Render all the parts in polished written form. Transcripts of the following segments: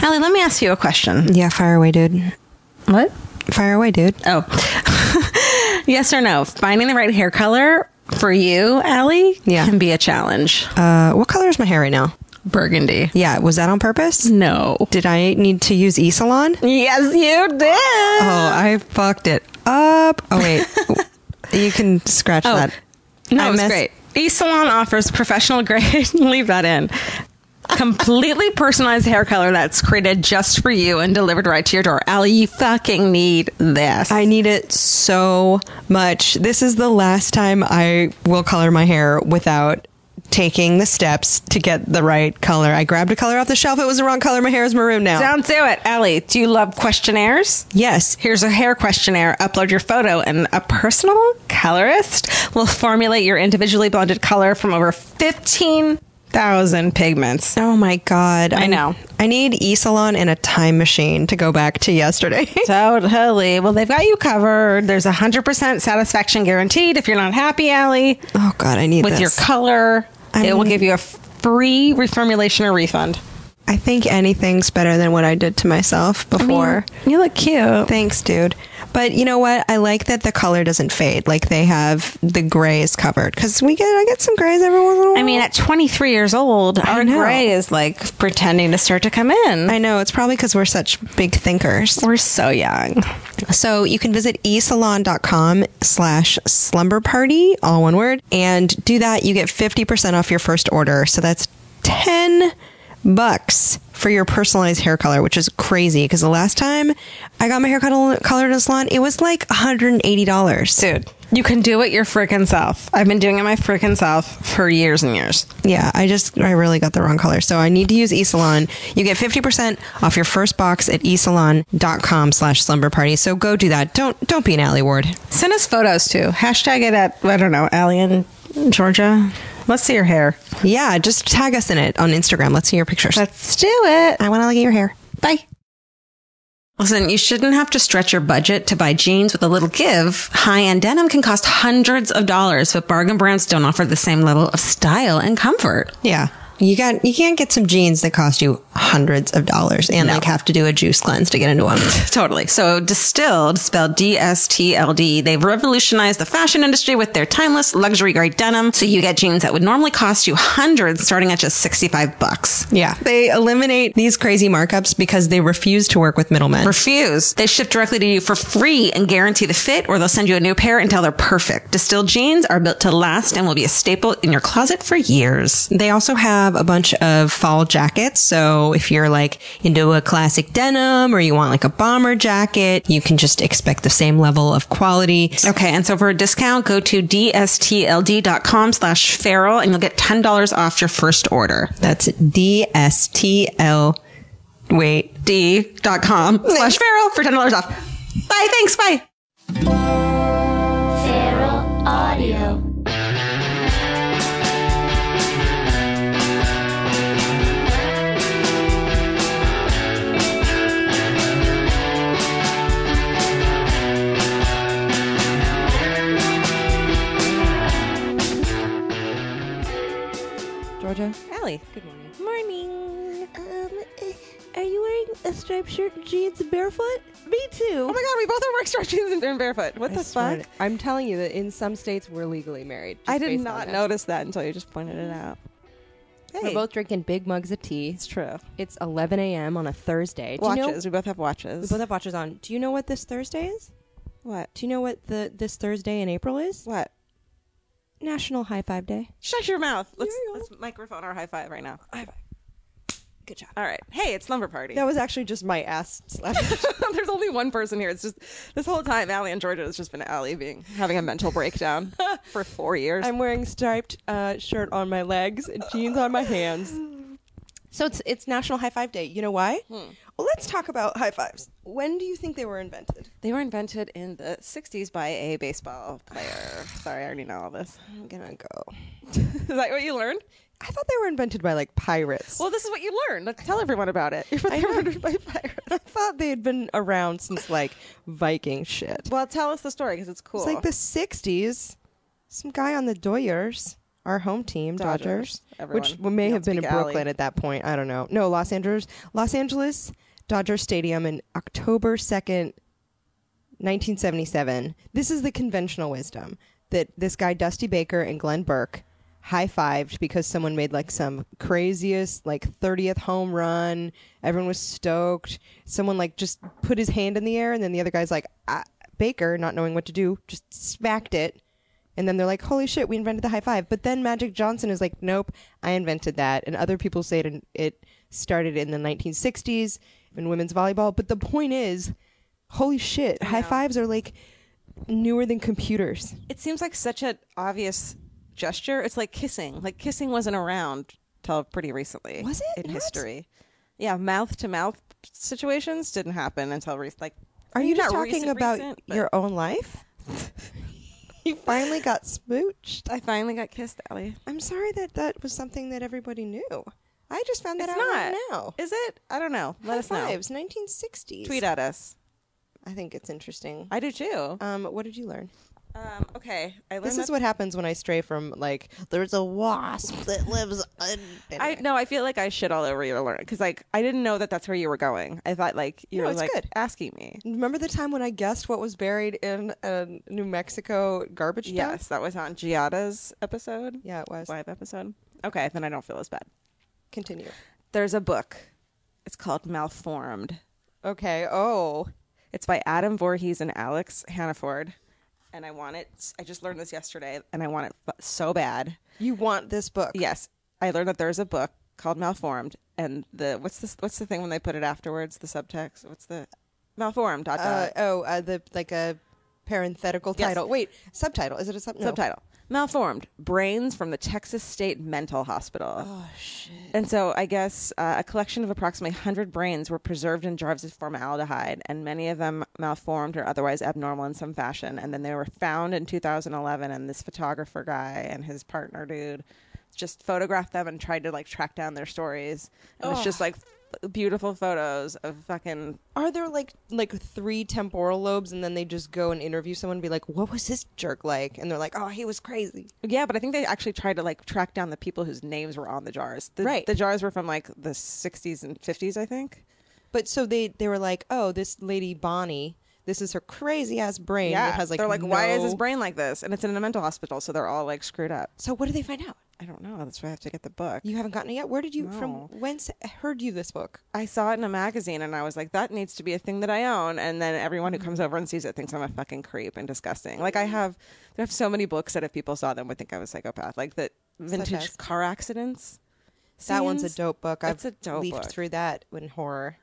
Alie, let me ask you a question. Yeah, fire away, dude. What? Fire away, dude. Oh. Yes or no? Finding the right hair color for you, Alie, can be a challenge. What color is my hair right now? Burgundy. Yeah, was that on purpose? No. Did I need to use E-Salon? Yes, you did. Oh, I fucked it up. Oh, wait. You can scratch that. No, it's great. E-Salon offers professional grade, leave that in, completely personalized hair color that's created just for you and delivered right to your door. Alie, you fucking need this. I need it so much. This is the last time I will color my hair without taking the steps to get the right color. I grabbed a color off the shelf. It was the wrong color. My hair is maroon now. Don't do it. Alie, do you love questionnaires? Yes. Here's a hair questionnaire. Upload your photo and a personal colorist will formulate your individually blended color from over 15,000 pigments. Oh my God. I know. I need E-Salon and a time machine to go back to yesterday. Totally. Well, they've got you covered. There's 100% satisfaction guaranteed if you're not happy, Alie. Oh God, I need with this. your color. It will give you a free reformulation or refund. I think anything's better than what I did to myself before. I mean, you look cute. Thanks, dude. But you know what? I like that the color doesn't fade. Like they have the grays covered. Because I get some grays every once in a while. I mean, at 23 years old, our gray is like pretending to start to come in. I know. It's probably because we're such big thinkers. We're so young. So you can visit esalon.com/slumberparty, all one word. And do that. You get 50% off your first order. So that's $10 for your personalized hair color, which is crazy because the last time I got my hair colored in a salon, it was like $180. Dude, you can do it your freaking self. I've been doing it my freaking self for years and years. Yeah, I really got the wrong color. So I need to use eSalon. You get 50% off your first box at esalon.com/slumberparty. So go do that. Don't be an Alie Ward. Send us photos too. Hashtag it at, I don't know, Alie in Georgia. Let's see your hair. Yeah, just tag us in it on Instagram. Let's see your pictures. Let's do it. I want to look at your hair. Bye. Listen, you shouldn't have to stretch your budget to buy jeans with a little give. High-end denim can cost hundreds of dollars, but bargain brands don't offer the same level of style and comfort. Yeah. You can't get some jeans that cost you hundreds of dollars and like have to do a juice cleanse to get into them. Totally. So Distilled, spelled D-S-T-L-D, they've revolutionized the fashion industry with their timeless luxury grade denim. So you get jeans that would normally cost you hundreds starting at just $65. Yeah. They eliminate these crazy markups because they refuse to work with middlemen. Refuse. They ship directly to you for free and guarantee the fit, or they'll send you a new pair until they're perfect. Distilled jeans are built to last and will be a staple in your closet for years. They also have a bunch of fall jackets. So if you're like into a classic denim or you want like a bomber jacket, you can just expect the same level of quality. Okay. And so for a discount, go to dstld.com/feral and you'll get $10 off your first order. That's d.com/feral for $10 off. Bye. Thanks. Bye. Feral Audio. Georgia. Alie, good morning. Morning. Are you wearing a striped shirt and jeans and barefoot? Me too. Oh my God, we both are wearing striped jeans and barefoot. What the fuck? I'm telling you that in some states we're legally married. I did not notice that until you just pointed it out. Hey. We're both drinking big mugs of tea. It's true. It's 11 a.m. on a Thursday. Watches. We both have watches. We both have watches on. Do you know what this Thursday is? What? Do you know what this Thursday in April is? What? National High Five Day. Shut your mouth. Let's microphone our high five right now. High five. Good job. All right. Hey, it's Slumber Party. That was actually just my ass slap. There's only one person here. It's just this whole time, Alie and Georgia has just been Alie having a mental breakdown for 4 years. I'm wearing striped shirt on my legs and jeans on my hands. So it's National High Five Day. You know why? Well, let's talk about high fives. When do you think they were invented? They were invented in the 60s by a baseball player. Sorry, I already know all this. I'm gonna go. Is that what you learned? I thought they were invented by like pirates. Well, this is what you learned. Let's tell everyone about it. They were invented by pirates. I thought they had been around since like Viking shit. Well, tell us the story because it's cool. It's like the 60s. Some guy on the Doyers. our home team, Dodgers, Everyone. which may You have don't been in speak Alie. Brooklyn at that point. I don't know. No, Los Angeles Dodger Stadium in October 2nd, 1977. This is the conventional wisdom that this guy Dusty Baker and Glenn Burke high-fived because someone made like some craziest like 30th home run. Everyone was stoked. Someone like just put his hand in the air, and then the other guy's like, Baker, not knowing what to do, just smacked it. And then they're like, holy shit, we invented the high five. But then Magic Johnson is like, nope, I invented that. And other people say it started in the 1960s in women's volleyball. But the point is, holy shit, high fives are like newer than computers. It seems like such an obvious gesture. It's like kissing. Like kissing wasn't around till pretty recently. Was it? In Not? history? Yeah, mouth to mouth situations didn't happen until like. Are you just not talking about but your own life? You finally got smooched. I finally got kissed, Alie. I'm sorry that was something that everybody knew. I just found that It's out not. right now. Is it? I don't know. Let us know. High fives, 1960s. Tweet at us. I think it's interesting. I do too. What did you learn? Okay. I learned This is what happens when I stray from like there's a wasp that lives. I feel like I shit all over you to learn because like I didn't know that that's where you were going. I thought like you No, were it's like good. asking me. Remember the time when I guessed what was buried in a New Mexico garbage dump? Yes, that was on Giada's episode. Yeah, it was. Live episode. Okay, then I don't feel as bad. Continue. There's a book. It's called Malformed. Okay. Oh. It's by Adam Voorhees and Alex Hannaford. And I want it. I just learned this yesterday, and I want it so bad. You want this book? Yes, I learned that there's a book called Malformed, and what's the thing when they put it afterwards? The subtext. What's the Malformed? Dot dot. The like a parenthetical Yes. title. Wait, subtitle. Is it a Subtitle. Malformed. Brains from the Texas State Mental Hospital. Oh shit. And so I guess a collection of approximately 100 brains were preserved in jars of formaldehyde, and many of them malformed or otherwise abnormal in some fashion. And then they were found in 2011, and this photographer guy and his partner dude just photographed them and tried to like track down their stories. And it's just like beautiful photos of fucking. Are there like 3 temporal lobes, and then they just go and interview someone and be like, what was this jerk like? And they're like, oh, he was crazy. Yeah, but I think they actually tried to like track down the people whose names were on the jars. Right. The jars were from like the 60s and 50s, I think. But so they were like, oh, this lady Bonnie, this is her crazy ass brain. Yeah, That has like they're like, why is his no- brain like this? And it's in a mental hospital, so they're all like screwed up. So what did they find out? I don't know. That's why I have to get the book. You haven't gotten it yet? Where did you No. from? Whence heard you this book? I saw it in a magazine, and I was like, that needs to be a thing that I own. And then everyone who comes over and sees it thinks I'm a fucking creep and disgusting. Like there have so many books that if people saw them would think I was a psychopath. Like the vintage as? car accidents. That one's a scenes. dope book. It's I've a dope leafed book. through that in horror.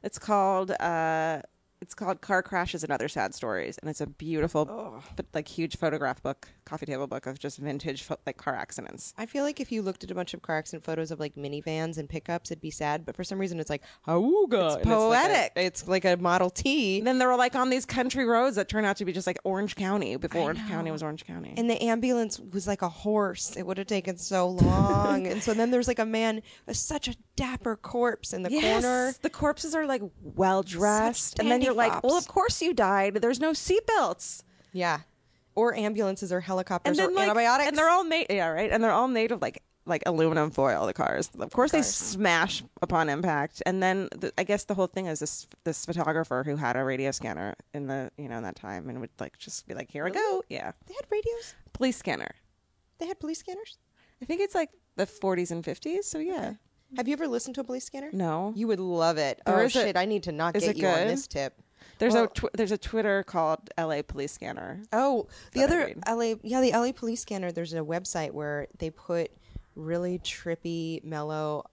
It's called Car Crashes and Other Sad Stories, and it's a beautiful, but like huge photograph book, coffee table book of just vintage like car accidents. I feel like if you looked at a bunch of car accident photos of like minivans and pickups, it'd be sad. But for some reason, it's like Auga. It's poetic. It's like a Model T. And then they were like on these country roads that turned out to be just like Orange County before Orange County was Orange County. And the ambulance was like a horse. It would have taken so long. And so then there's like a man, such a dapper corpse in the corner. The corpses are like well dressed, and then you're like, dandy well, fops. of course you died. There's no seatbelts. Yeah. Or ambulances or helicopters or like, antibiotics. and they're all made, yeah, right. And they're all made of like aluminum foil. The cars, of course, they smash upon impact. And then I guess the whole thing is this photographer who had a radio scanner in the in that time and would like just be like, here I go, yeah. They had radios? Police scanner. They had police scanners? I think it's like the 40s and 50s. So yeah. Have you ever listened to a police scanner? No. You would love it. There Oh is a- shit, I need to not is get it you on good? this tip. There's Well- there's a Twitter called LA Police Scanner. Oh, the that I other read. the LA Police Scanner. There's a website where they put really trippy, mellow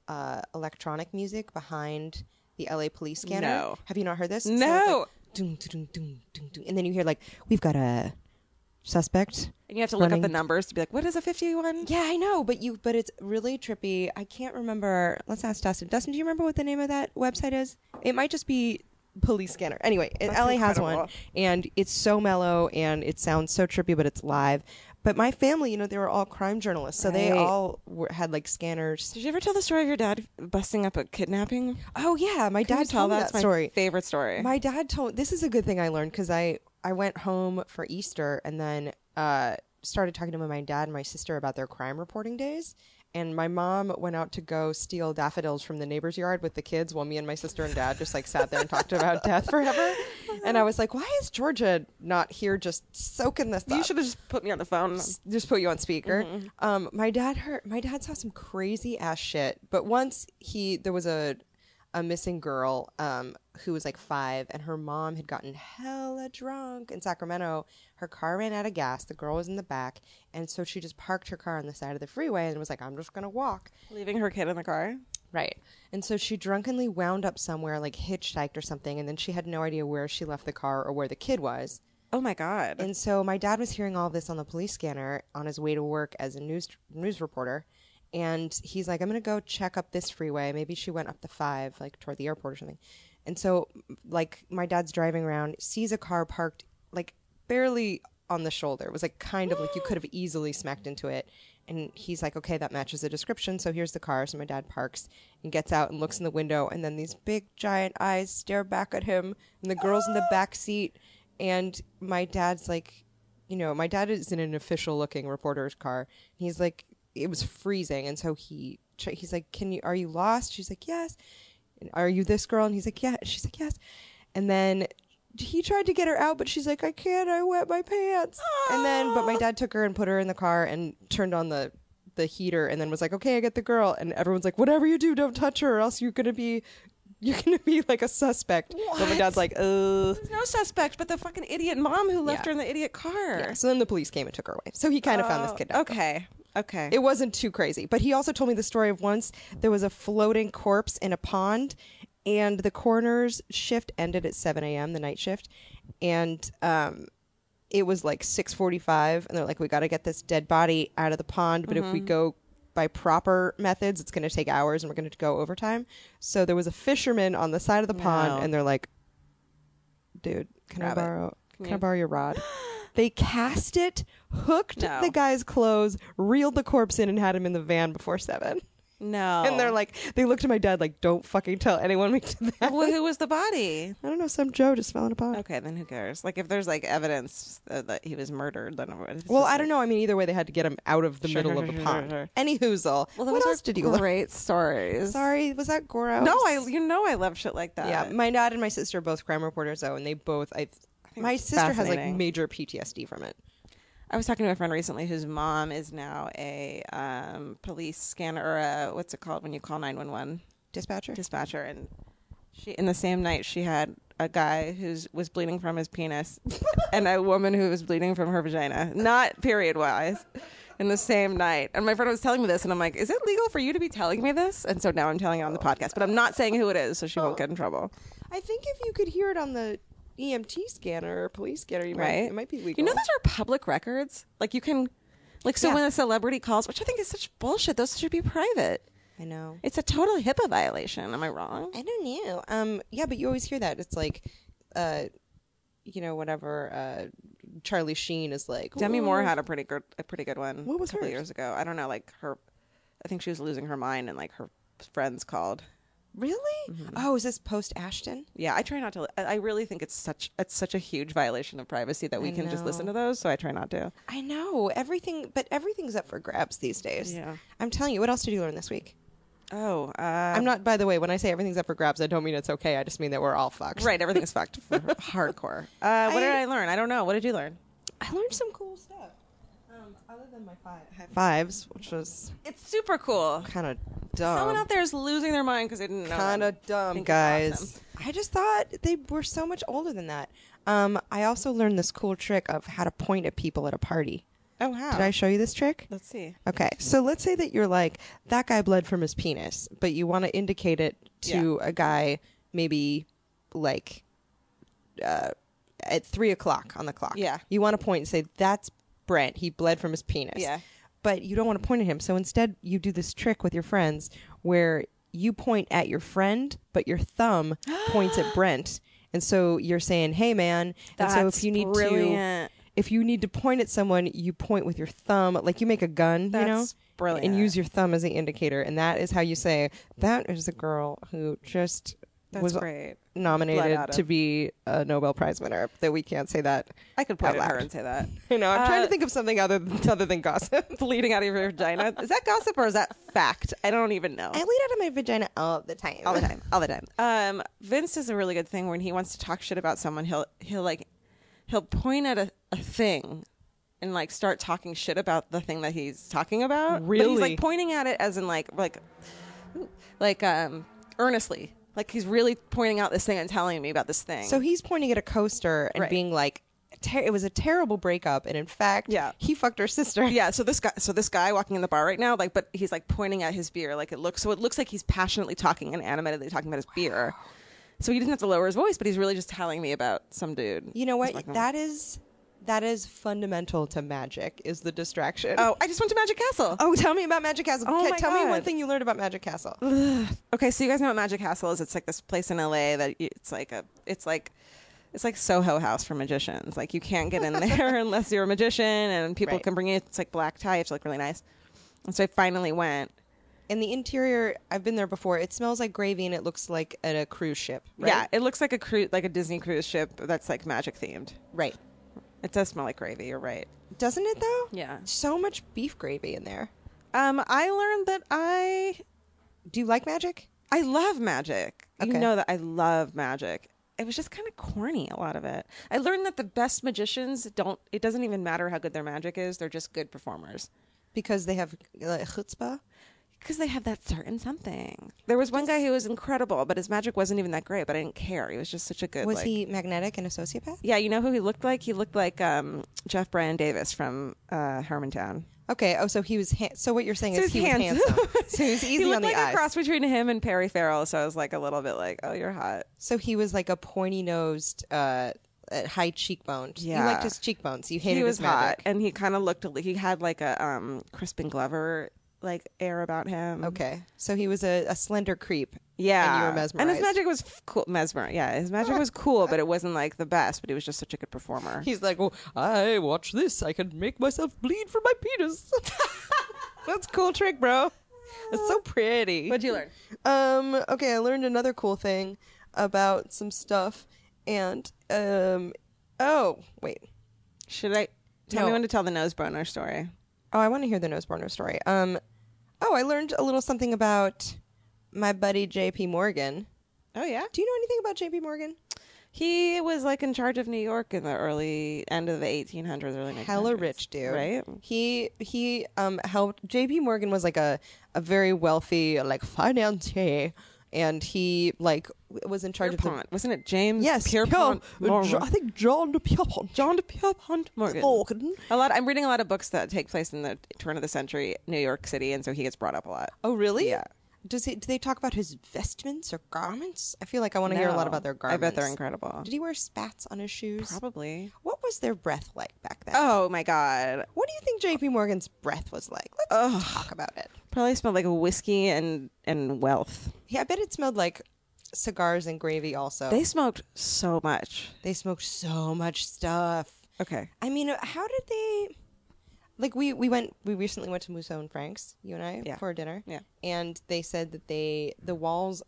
electronic music behind the LA Police Scanner. No. Have you not heard this? No. it's like, dun, dun, dun, dun, dun, and then you hear like, we've got a suspect. And you have to look up running- the numbers to be like, what is a 51? Yeah, I know, but it's really trippy. I can't remember. Let's ask Dustin. Dustin, do you remember what the name of that website is? It might just be Police Scanner. Anyway, That's LA has incredible. one, and it's so mellow and it sounds so trippy, but it's live. But my family, they were all crime journalists, so they Right. all had like scanners. Did you ever tell the story of your dad busting up a kidnapping? Oh yeah, my Can you dad tell told me that's that my story. favorite story. My dad told. This is a good thing I learned because I went home for Easter and then started talking to my dad and my sister about their crime reporting days. And my mom went out to go steal daffodils from the neighbor's yard with the kids while me and my sister and dad just like sat there and talked about death forever. And I was like, why is Georgia not here just soaking this up? You should have just put me on the phone. Just put you on speaker. My dad saw some crazy ass shit. But once there was a missing girl who was like 5, and her mom had gotten hella drunk in Sacramento. Her car ran out of gas. The girl was in the back, and so she just parked her car on the side of the freeway and was like, I'm just gonna walk, Leaving her kid in the car. right. And so she drunkenly wound up somewhere, like hitchhiked or something, and then she had no idea where she left the car or where the kid was. Oh my God. And so my dad was hearing all of this on the police scanner on his way to work as a news reporter. And he's like, I'm going to go check up this freeway. Maybe she went up the 5, like toward the airport or something. And so like my dad's driving around, sees a car parked like barely on the shoulder. It was like kind of like you could have easily smacked into it. And he's like, okay, that matches the description. So here's the car. So my dad parks and gets out and looks in the window. And then these big giant eyes stare back at him. And the girl's in the back seat. And my dad's like, my dad is in an official looking reporter's car. He's like, it was freezing, and so he's like, are you lost? She's like, yes. And, are you this girl? And he's like, yeah. She's like, yes. And then he tried to get her out, but she's like, I can't, I wet my pants. But my dad took her and put her in the car and turned on the heater, and then was like, okay, I get the girl. And everyone's like, whatever you do, don't touch her, or else you're gonna be like a suspect. What? But my dad's like, There's no suspect but the fucking idiot mom who left her in the idiot car. Yeah. So then the police came and took her away. So he kind of found this kidnapper. Okay. It wasn't too crazy. But he also told me the story of once there was a floating corpse in a pond, and the coroner's shift ended at 7 a.m., the night shift. And it was like 6:45, and they're like, we got to get this dead body out of the pond. But if we go by proper methods, it's going to take hours, and we're going to go overtime. So there was a fisherman on the side of the pond, and they're like, dude, can I borrow your rod? They cast it, hooked the guy's clothes, reeled the corpse in, and had him in the van before 7. No. And they're like, they looked at my dad like, don't fucking tell anyone we did that. Well, who was the body? I don't know, some Joe just fell in a pond. Okay, then who cares? Like, if there's like evidence that he was murdered, then well, I don't know. I mean, either way, they had to get him out of the middle of the pond. Any hoozle. Well, what else did you learn? Great stories. Sorry, was that gross? No, I love shit like that. Yeah, my dad and my sister are both crime reporters, though, and they both. My sister has like major PTSD from it. I was talking to a friend recently whose mom is now a police scanner, or what's it called when you call 911? Dispatcher. And she, in the same night, she had a guy who was bleeding from his penis and a woman who was bleeding from her vagina, not period-wise, in the same night. And my friend was telling me this, and I'm like, is it legal for you to be telling me this? And so now I'm telling it on the podcast, but I'm not saying who it is, so she won't get in trouble. I think if you could hear it on the EMT scanner or police scanner, it might be legal. Those are public records. Like, you can, when a celebrity calls, which I think is such bullshit, those should be private. I know. It's a total HIPAA violation. Am I wrong? I don't know. Yeah, but you always hear that. It's like, whatever. Charlie Sheen is like. Demi Moore had a pretty good one. What was a couple hers? years ago? I don't know. Like I think she was losing her mind, and like her friends called. Really? Mm-hmm. Oh, is this post Ashton? Yeah, I try not to. I really think it's such a huge violation of privacy that we can just listen to those. So I try not to. I know everything's up for grabs these days. Yeah, I'm telling you. What else did you learn this week? Oh, I'm not. By the way, when I say everything's up for grabs, I don't mean it's okay. I just mean that we're all fucked. Right, everything's fucked. Hardcore. What did I learn? I don't know. What did you learn? I learned some cool stuff. Other than my high fives, which was it's super cool. Kind of dumb. Someone out there is losing their mind because they didn't know. Kind of dumb, guys. Awesome. I just thought they were so much older than that. I also learned this cool trick of how to point at people at a party. Oh, how? Did I show you this trick? Let's see. Okay, so let's say that you're like, that guy bled from his penis, but you want to indicate it to a guy maybe like at 3 o'clock on the clock. Yeah. You want to point and say, that's Brent. He bled from his penis. Yeah. But you don't want to point at him. So instead, you do this trick with your friends where you point at your friend, but your thumb points at Brent. And so you're saying, hey, man. That's and so if you need brilliant. If you need to point at someone, you point with your thumb, like you make a gun, That's brilliant. and use your thumb as the indicator. And that is how you say, that is the girl who just That's was great. Blood nominated out of- to be a Nobel Prize winner. Though we can't say that. I could point out at her loud. and say that. You know, I'm trying to think of something other than gossip. Bleeding out of your vagina. Is that gossip or is that fact? I don't even know. I bleed out of my vagina all the time. All the time. Vince does a really good thing when he wants to talk shit about someone. He'll point at a thing and like start talking shit about the thing that he's talking about. But he's Really? like pointing at it as in like earnestly. Like he's really pointing out this thing and telling me about this thing. So he's pointing at a coaster and Right. being like, it was a terrible breakup, and in fact, Yeah. he fucked her sister. yeah, so this guy walking in the bar right now, like, but he's like pointing at his beer, like it looks like he's passionately talking and animatedly talking about his beer. So he doesn't have to lower his voice, but he's really just telling me about some dude. You know what? Just like, That is fundamental to magic. Is the distraction? oh, I just went to Magic Castle. Oh, tell me about Magic Castle. Oh Okay, my tell me God. one thing you learned about Magic Castle. Okay, so you guys know what Magic Castle is? It's like this place in LA that it's like Soho House for magicians. Like you can't get in there unless you're a magician, and people Right. can bring you. It's like black tie. It's like really nice. And so I finally went. And the interior, I've been there before. It smells like gravy, and it looks like a cruise ship. Right? Yeah, it looks like a Disney cruise ship that's like magic themed. Right. It does smell like gravy. You're right. Doesn't it though? Yeah. So much beef gravy in there. I learned that Do you like magic? I love magic. You Okay. know that I love magic. It was just kind of corny, a lot of it. I learned that the best magicians it doesn't even matter how good their magic is. They're just good performers. Because they have chutzpah? Because they have that certain something. There was one guy who was incredible, but his magic wasn't even that great, but I didn't care. He was just such a good, Was he magnetic and a sociopath? Yeah, you know who he looked like? He looked like Jeff Bryan Davis from Hermantown. Okay. Oh, so he was. So what you're saying is he was handsome. handsome. So he was easy He looked on the like eyes. a cross between him and Perry Farrell, so I was like a little bit like, oh, you're hot. So he was like a pointy nosed, high cheekbone. Yeah. You liked his cheekbones. You hated He was his hot, magic. and he kind of looked. He had like a Crispin Glover like air about him. Okay. So he was a slender creep. Yeah, And you were mesmerized. And his magic was cool. Mesmer. Yeah, his magic was cool, but it wasn't like the best. But he was just such a good performer. He's like, well, I watch this. I can make myself bleed from my penis. That's a cool trick, bro. It's so pretty. What'd you learn? Okay, I learned another cool thing about some stuff. And, oh, wait. Should I tell No. me when to tell the nose boner story? Oh, I want to hear the Noseburner story. I learned a little something about my buddy J.P. Morgan. Oh yeah, Do you know anything about J.P. Morgan? he was like in charge of New York in the end of the 1800s, early 1900s. Hella rich dude, right? He helped. J.P. Morgan was like a very wealthy like financier, and he like was in charge of the. Pierpont. Wasn't it James? Yes, Pierpont. Morgan. I think John de Pierpont. John de Pierpont Morgan. Morgan. I'm reading a lot of books that take place in the turn of the century New York City, and so he gets brought up a lot. Oh, really? Yeah. Do they talk about his vestments or garments? I feel like I want to hear a lot No. about their I garments. bet they're incredible. Did he wear spats on his shoes? Probably. What was their breath like back then? Oh my god. What do you think J.P. Morgan's breath was like? Let's talk about it. Probably smelled like whiskey and wealth. Yeah, I bet it smelled like cigars and gravy also. They smoked so much. They smoked so much stuff. Okay. I mean, how did they... Like, we recently went to Musso and Frank's, you and I, Yeah. for dinner. Yeah. And they said that the walls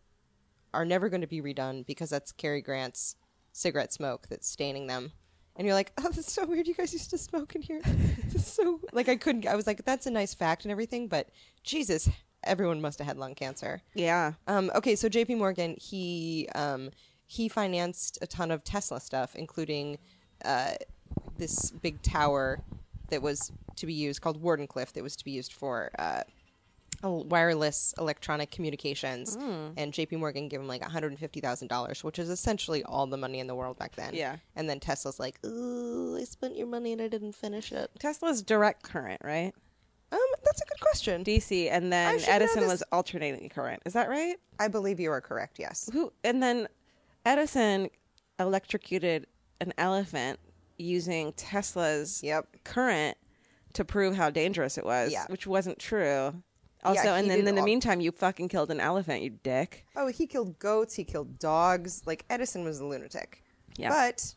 are never going to be redone because that's Cary Grant's cigarette smoke that's staining them. And you're like, oh, that's so weird. You guys used to smoke in here. It's so... Like, I was like, that's a nice fact and everything, but Jesus, everyone must have had lung cancer. Yeah. Okay, so J.P. Morgan, he financed a ton of Tesla stuff, including this big tower that was to be used called Wardenclyffe that was to be used for wireless electronic communications. And J.P. Morgan gave him like $150,000, which is essentially all the money in the world back then. Yeah. And then Tesla's like, ooh, I spent your money and I didn't finish it. Tesla's direct current, right? That's a good question. DC, and I then should know Edison this. was alternating current. Is that right? I believe you are correct, yes. And then Edison electrocuted an elephant using Tesla's Yep. current to prove how dangerous it was, Yeah. which wasn't true. Also, Yeah, and he then did in the all- meantime, you fucking killed an elephant, you dick. Oh, he killed goats. He killed dogs. Like, Edison was a lunatic. Yeah. But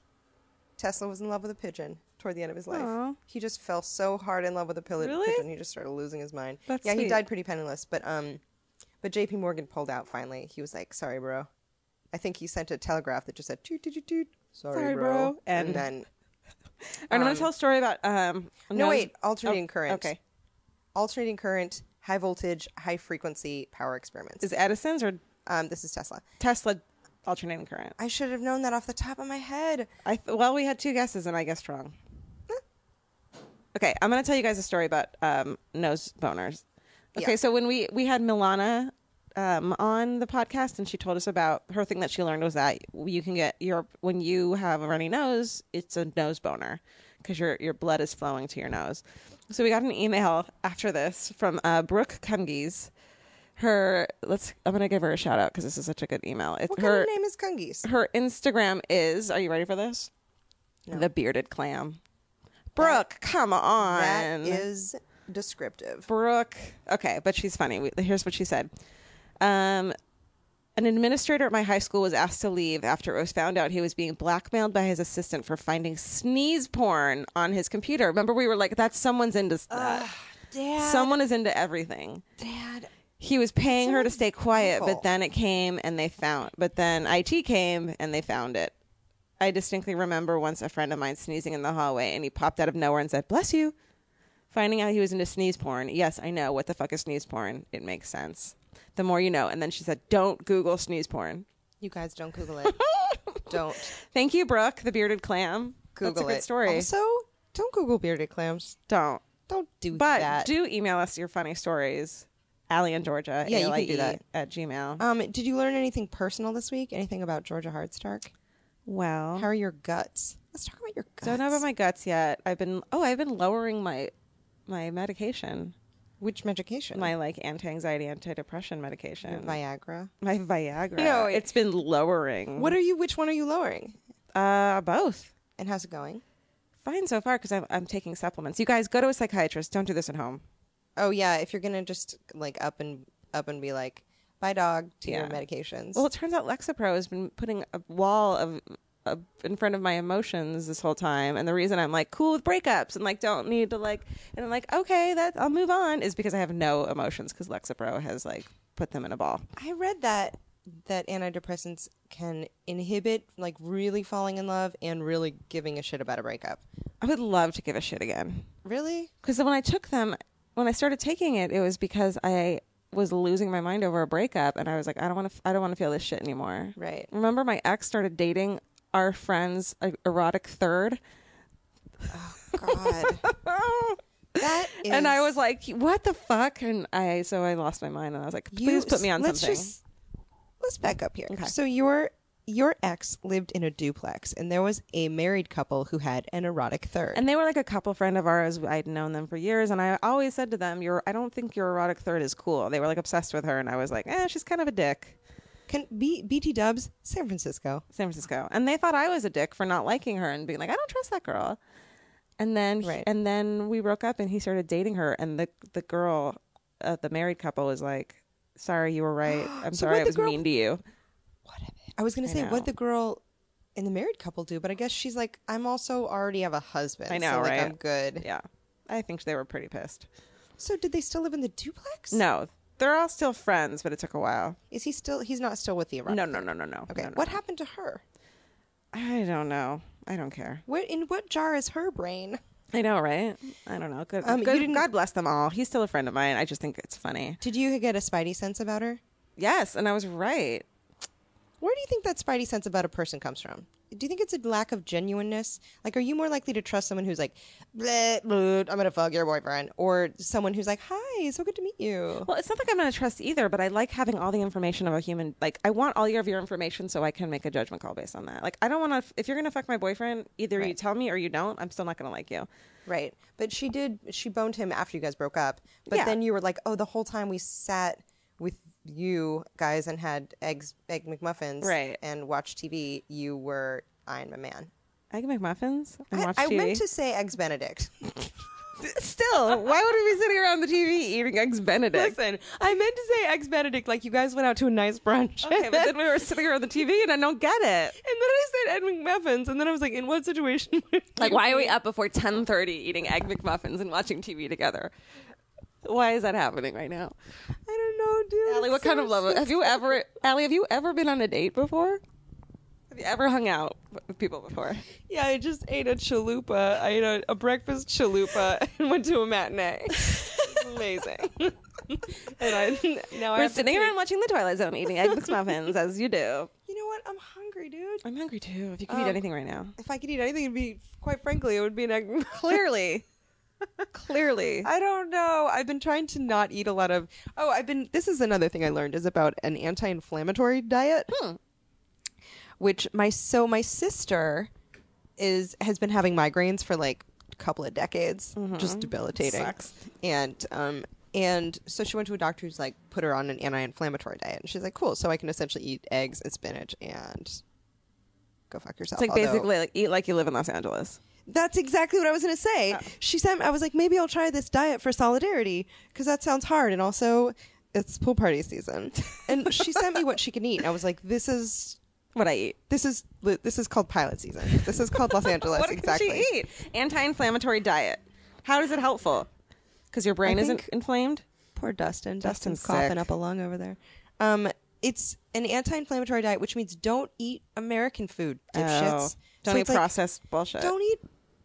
Tesla was in love with a pigeon toward the end of his life. Aw. He just fell so hard in love with a Really? pigeon, he just started losing his mind. That's yeah, he sweet. died pretty penniless. But J.P. Morgan pulled out finally. He was like, sorry, bro. I think he sent a telegraph that just said, toot, toot, toot, toot. Sorry, bro. bro. And then... I'm going to tell a story about... alternating current. Okay. Alternating current, high voltage, high frequency power experiments. Is it Edison's or This is Tesla. Tesla alternating current? I should have known that off the top of my head. Well, we had 2 guesses and I guessed wrong. Okay, I'm going to tell you guys a story about nose boners. Okay, Yeah. so when we had Milana on the podcast, and she told us about her thing that she learned was that you can get when you have a runny nose, it's a nose boner because your blood is flowing to your nose. So we got an email after this from Brooke Cungies. I'm gonna give her a shout out because this is such a good email. What kind of name is Cungies? Her Instagram is. Are you ready for this? No. The Bearded Clam. Brooke, come on. That is descriptive. Brooke. Okay, but she's funny. Here's what she said. An administrator at my high school was asked to leave after it was found out he was being blackmailed by his assistant for finding sneeze porn on his computer. Remember, we were like, someone's into that. Dad. Someone is into everything. Dad. He was paying her to stay quiet, awful. but then IT came and they found it. I distinctly remember once a friend of mine sneezing in the hallway and he popped out of nowhere and said, "Bless you." Finding out he was into sneeze porn. Yes, I know. What the fuck is sneeze porn? It makes sense. The more you know. And then she said, "Don't Google sneeze porn." You guys don't Google it. Don't. Thank you, Brooke, the bearded clam. Google That's a good it. story. Also, don't Google bearded clams. Don't do but that. do email us your funny stories. Alie and Georgia. Yeah, you can ALIE do that. at Gmail. Did you learn anything personal this week? Anything about Georgia Hardstark? Well, How are your guts? Let's talk about your guts. don't know about my guts yet. I've been lowering my medication. Which medication? My anti-anxiety, antidepressant medication. Viagra. My Viagra. No, it's been lowering. Which one are you lowering? Both. And how's it going? Fine so far because I'm taking supplements. You guys go to a psychiatrist. Don't do this at home. Oh yeah, if you're gonna just up and be like, bye dog to your medications. Well, it turns out Lexapro has been putting a wall of in front of my emotions this whole time, and the reason I'm cool with breakups and don't need to and I'm okay, that I'll move on is because I have no emotions because Lexapro has put them in a ball. I read that antidepressants can inhibit really falling in love and really giving a shit about a breakup. I would love to give a shit again Really? because when I took them, when I started taking it was because I was losing my mind over a breakup, and I was like, I don't want to feel this shit anymore. Right. Remember, my ex started dating our friend's erotic third. God. That is... And I was like, what the fuck? And I lost my mind, and I was like, please put me on something. Let's back up here. Okay. So your ex lived in a duplex, and there was a married couple who had an erotic third. And they were a couple friend of ours. I'd known them for years, and I always said to them, I don't think your erotic third is cool. They were obsessed with her, and I was like, she's kind of a dick. Can BT Dubs, San Francisco. And they thought I was a dick for not liking her and being like, I don't trust that girl. And then then we broke up, and he started dating her, and the girl, the married couple, was like, sorry, you were right. I'm sorry I was mean to you. I was going to say, what'd the girl in the married couple do? But I guess she's like, I'm also already have a husband. I know, so, right? I'm good. Yeah. I think they were pretty pissed. So did they still live in the duplex? No. They're all still friends, but it took a while. Is he still... He's not still with the erotic No. Okay. No. What happened to her? I don't know. I don't care. In what jar is her brain? I know, right? I don't know. Good. God bless them all. He's still a friend of mine. I just think it's funny. Did you get a spidey sense about her? Yes, and I was right. Where do you think that spidey sense about a person comes from? Do you think it's a lack of genuineness? Are you more likely to trust someone who's like, bleh, bleh, I'm going to fuck your boyfriend? Or someone who's like, hi, so good to meet you? Well, it's not like I'm going to trust either, but I like having all the information of a human. I want all of your information so I can make a judgment call based on that. I don't want to, if you're going to fuck my boyfriend, either you tell me or you don't, I'm still not going to like you. Right. But she boned him after you guys broke up. But then you were like, oh, the whole time we sat with you guys and had egg McMuffins and watched TV, you were eyeing my man. Egg McMuffins? And watch I TV? meant to say Eggs Benedict. Still, why would we be sitting around the TV eating Eggs Benedict? Listen, I meant to say Eggs Benedict like you guys went out to a nice brunch. Okay, but then we were sitting around the TV and I don't get it. And then I said Egg McMuffins, and then I was like, in what situation? Why are we up before 10:30 eating Egg McMuffins and watching TV together? Why is that happening right now? I don't know, dude. Alie, what kind of love? Alie, have you ever been on a date before? Have you ever hung out with people before? Yeah, I just ate a chalupa. I ate a breakfast chalupa and went to a matinee. Amazing. We're sitting around watching The Twilight Zone, eating Egg McMuffins, as you do. You know what? I'm hungry, dude. I'm hungry too. If you could eat anything right now. If I could eat anything, it'd be, quite frankly, it would be an egg. Clearly. I don't know. I've been trying to not eat a lot of. This is another thing I learned is about an anti-inflammatory diet. Which my sister has been having migraines for like a couple of decades, just debilitating. Sucks. And so she went to a doctor who's like put her on an anti-inflammatory diet, and she's like, cool, so I can essentially eat eggs and spinach and go fuck yourself. It's like basically like eat like you live in Los Angeles. That's exactly what I was going to say. Oh. I was like, maybe I'll try this diet for solidarity because that sounds hard, and also it's pool party season. And she sent me what she can eat, and I was like, this is what I eat. This is called pilot season. This is called Los Angeles. What exactly. Can she eat? Anti-inflammatory diet. How is it helpful? Because your brain isn't inflamed? Poor Dustin. Dustin's sick. coughing up a lung over there. It's an anti-inflammatory diet, which means don't eat American food, dipshits. Don't eat processed bullshit. Don't eat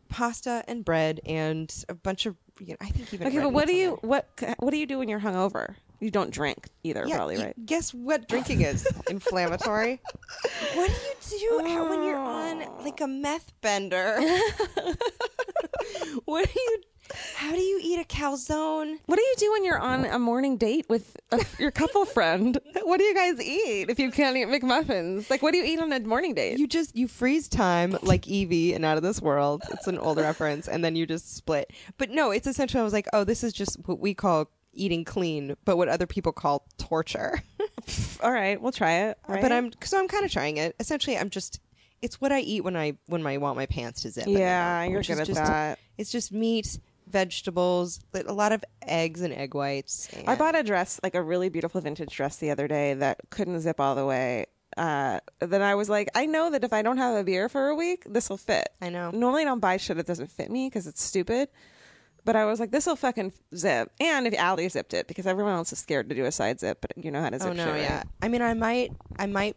pasta and bread and a bunch of. I think even. Okay, but what do you do when you're hungover? You don't drink either, probably, right? Guess what drinking is? Inflammatory. What do you do when you're on like a meth bender? How do you eat a calzone? What do you do when you're on a morning date with your couple friend? What do you guys eat if you can't eat McMuffins? Like, what do you eat on a morning date? You freeze time like Evie and Out of This World. It's an old reference, and then you just split. But no, it's essentially I was like, oh, this is just what we call eating clean, but what other people call torture. All right, we'll try it. Right? But I'm kind of trying it. Essentially, it's what I eat when I want my pants to zip. Yeah, you're good at that. It's just meat, vegetables, a lot of eggs and egg whites. I bought a dress, like a really beautiful vintage dress the other day that couldn't zip all the way. Then I was like, I know that if I don't have a beer for a week, this will fit. I know. Normally I don't buy shit that doesn't fit me because it's stupid. But I was like, this will fucking zip. And if Alie zipped it, because everyone else is scared to do a side zip, but you know how to zip shit, right? I mean, I might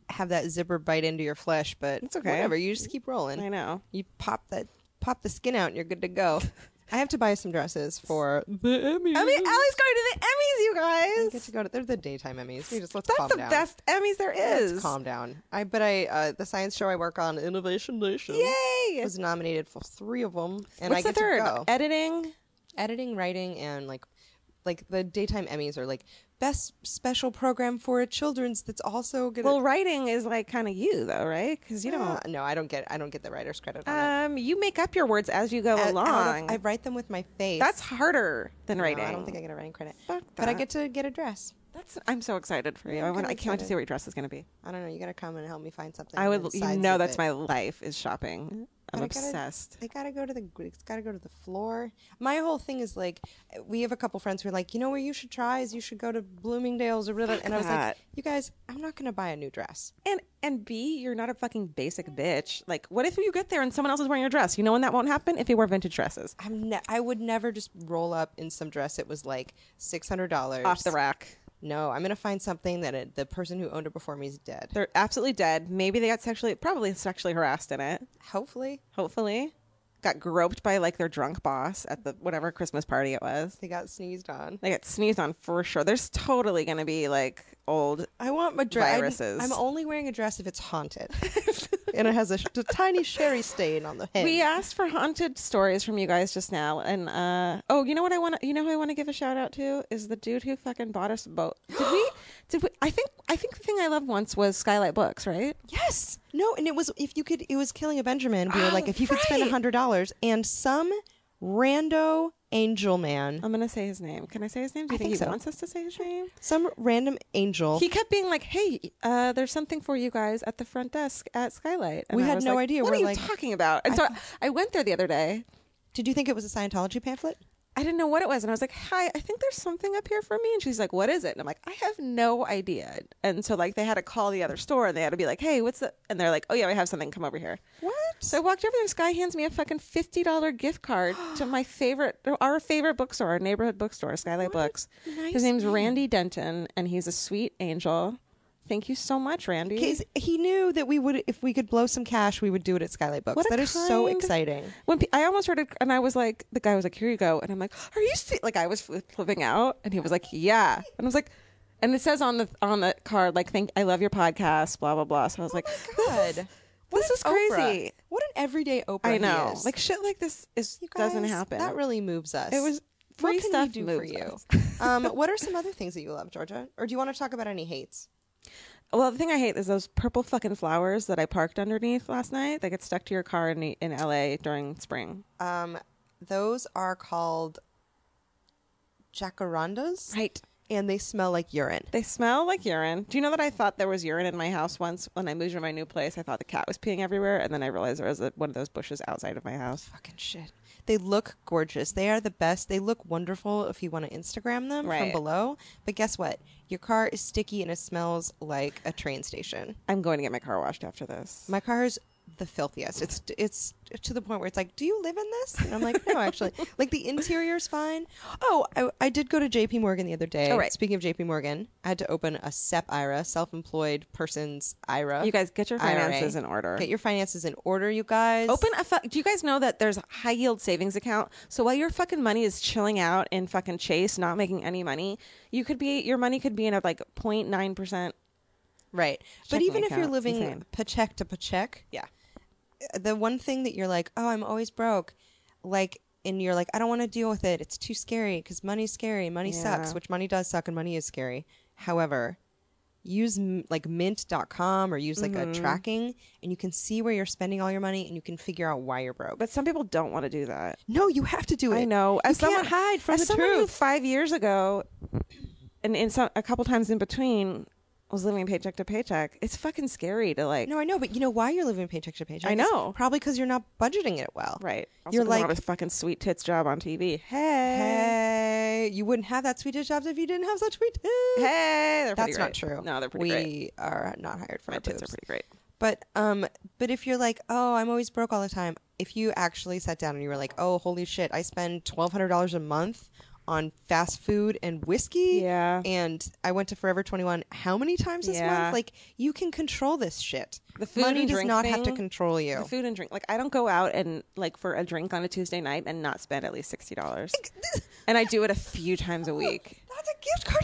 have that zipper bite into your flesh, but it's okay. Whatever, you just keep rolling. I know. You pop the skin out and you're good to go. I have to buy some dresses for the Emmys. I mean, Allie's going to the Emmys, you guys. I get to go to. They're the daytime Emmys. Let's That's calm the down. best Emmys there is. Let's calm down. The science show I work on, Innovation Nation, Yay! was nominated for 3 of them, and What's I get the third? to go. Editing, writing, and like the daytime Emmys are like best special program for children's. That's also good. Well, writing is like kind of you though, right? Because you don't. No, I don't get the writer's credit on it. You make up your words as you go along. I write them with my face. That's harder than writing. I don't think I get a writing credit. Fuck that. But I get to get a dress. I'm so excited for you. I can't wait to see what your dress is going to be. I don't know. You got to come and help me find something. I would. You know, that's my life is shopping. I'm obsessed. It's got to go to the floor. My whole thing is like, we have a couple friends who are like, you know where you should try is you should go to Bloomingdale's or whatever. And I was like, you guys, I'm not going to buy a new dress. And B, you're not a fucking basic bitch. Like, what if you get there and someone else is wearing your dress? You know when that won't happen? If you wear vintage dresses. I would never just roll up in some dress. It was like $600 off the rack. No, I'm going to find something that the person who owned it before me is dead. They're absolutely dead. Maybe they got probably sexually harassed in it. Hopefully. Got groped by like their drunk boss at the whatever Christmas party it was. They got sneezed on. For sure. There's totally going to be like old I want my dress. viruses. I'm only wearing a dress if it's haunted. And it has a tiny sherry stain on the head. We asked for haunted stories from you guys just now, and you know what I want? You know who I want to give a shout out to is the dude who fucking bought us a boat. Did we? I think the thing I loved once was Skylight Books, right? Yes. No, and it was Killing a Benjamin. We were like, if you could spend $100, and some rando angel man. I'm gonna say his name. Can I say his name? Do you think he wants us to say his name? Some random angel. He kept being like, "Hey, there's something for you guys at the front desk at Skylight." And we I had was no like, idea. What are you talking about? And so I went there the other day. Did you think it was a Scientology pamphlet? I didn't know what it was. And I was like, hi, I think there's something up here for me. And she's like, what is it? And I'm like, I have no idea. And so like they had to call the other store and they had to be like, hey, what's the, and they're like, oh yeah, we have something, come over here. What? So I walked over there. This guy hands me a fucking $50 gift card to our favorite bookstore, our neighborhood bookstore, Skylight Books. Nice His name's name. Randy Denton and he's a sweet angel. Thank you so much, Randy. Because he knew that we would, if we could blow some cash, we would do it at Skylight Books. What a That is so kind- exciting. When I almost heard it, and I was like, the guy was like, here you go. And I'm like, are you like, I was flipping out. And he was like, yeah. And I was like, and it says on the card, like, I love your podcast, blah, blah, blah. So I was like, God. this is crazy. Oprah. What an everyday Oprah I he know. is. Like, shit like this You doesn't guys, happen. That really moves us. It was what free can stuff we do for moves you? us. What are some other things that you love, Georgia? Or do you want to talk about any hates? Well, the thing I hate is those purple fucking flowers that I parked underneath last night. They get stuck to your car in LA during spring. Those are called jacarandas. Right. And they smell like urine. They smell like urine. Do you know that I thought there was urine in my house once when I moved to my new place? I thought the cat was peeing everywhere, and then I realized there was one of those bushes outside of my house. Fucking shit. They look gorgeous. They are the best. They look wonderful if you want to Instagram them from Right. below. But guess what? Your car is sticky and it smells like a train station. I'm going to get my car washed after this. My car is the filthiest. It's to the point where it's like, do you live in this? And I'm like, no, actually. Like the interior's fine. Oh, I did go to JP Morgan the other day. Oh, right. Speaking of JP Morgan, I had to open a SEP IRA, self-employed person's IRA. You guys get your finances IRA. in order. Get your finances in order, you guys. Open do you guys know that there's a high yield savings account? So while your fucking money is chilling out in fucking Chase, not making any money, your money could be in a like 0.9%. Right. But Checking even if you're account. It's living insane. paycheck to paycheck, Yeah. the one thing that you're like, oh, I'm always broke, like, and you're like, I don't want to deal with it. It's too scary because money's scary. Money sucks, Yeah. which money does suck and money is scary. However, use like mint.com or use like a tracking and you can see where you're spending all your money and you can figure out why you're broke. But some people don't want to do that. No, you have to do it. I know. You can't hide from as the someone who truth. 5 years ago, and a couple times in between, was living paycheck to paycheck. It's fucking scary to like. No, I know, but you know why you're living paycheck to paycheck? I know. It's probably because you're not budgeting it well. Right. Also You're 'cause I like, want a fucking sweet tits job on TV. hey, you wouldn't have that sweet tits jobs if you didn't have such sweet tits. Hey, they're pretty That's not great. true. No, they're pretty we great. are not hired for My our tits are boobs. pretty great. But if you're like, oh, I'm always broke all the time. If you actually sat down and you were like, oh, holy shit, I spend $1,200 a month on fast food and whiskey. Yeah. And I went to Forever 21 how many times this Yeah. month? Like, you can control this shit. The food Money and does drink not have to thing, control you. The food and drink. Like, I don't go out and like for a drink on a Tuesday night and not spend at least $60. And I do it a few times a week. That's a gift card.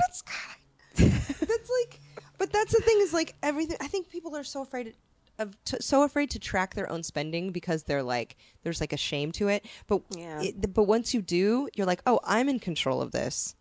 That's like, but that's the thing is like everything. I think people are so afraid to track their own spending because they're like, there's like a shame to it. But Yeah. but once you do, you're like, oh, I'm in control of this.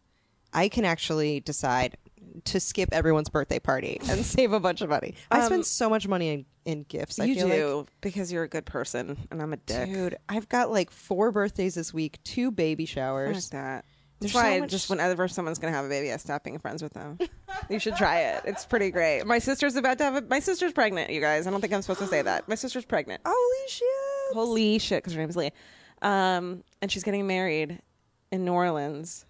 I can actually decide to skip everyone's birthday party and save a bunch of money. I spend so much money in gifts. I You feel do like, because you're a good person and I'm a dick. dude, I've got like 4 birthdays this week, 2 baby I like showers. that. There's That's why so I much- just whenever someone's gonna have a baby, I stop being friends with them. You should try it. It's pretty great. My sister's about to have my sister's pregnant. You guys, I don't think I'm supposed to say that. My sister's pregnant. Holy shit! Holy shit! Because her name's Lee, and she's getting married in New Orleans,